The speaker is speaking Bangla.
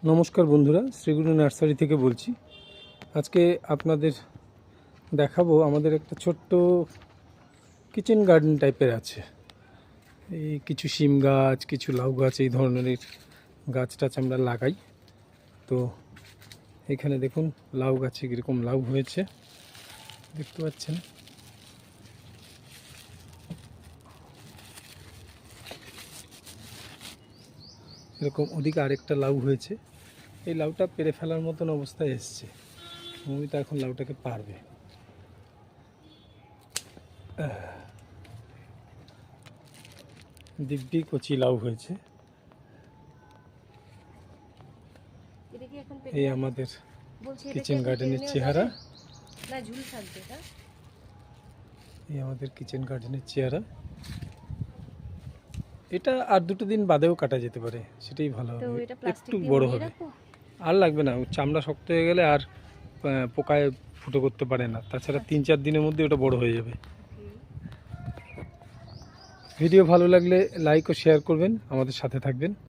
নমস্কার বন্ধুরা, শ্রীগুরু নার্সারি থেকে বলছি। আজকে আপনাদের দেখাবো আমাদের একটা ছোট্ট কিচেন গার্ডেন টাইপের আছে। এই কিছু শিম গাছ, কিছু লাউ গাছ, এই ধরনের গাছ টাছ আমরা লাগাই। তো এখানে দেখুন লাউ গাছে কীরকম লাউ হয়েছে, দেখতে পাচ্ছেন। এরকম ওদিকে আরেকটা লাউ হয়েছে। এই লাউটা পেরে ফেলার মতন অবস্থায় এসছে। মমিতা এখন লাউটাকে পারবে। দিব্যি কচি লাউ হয়েছে। এই আমাদের কিচেন গার্ডেনের চেহারা। এই আমাদের কিচেন গার্ডেনের চেহারা। এটা আর দুটো দিন বাদেও কাটা যেতে পারে, সেটাই ভালো হবে। একটু বড় হবে, আর লাগবে না। চামড়া শক্ত হয়ে গেলে আর পোকায় ফুটো করতে পারে না। তাছাড়া 3-4 দিনের মধ্যে ওটা বড় হয়ে যাবে। ভিডিও ভালো লাগলে লাইক ও শেয়ার করবেন, আমাদের সাথে থাকবেন।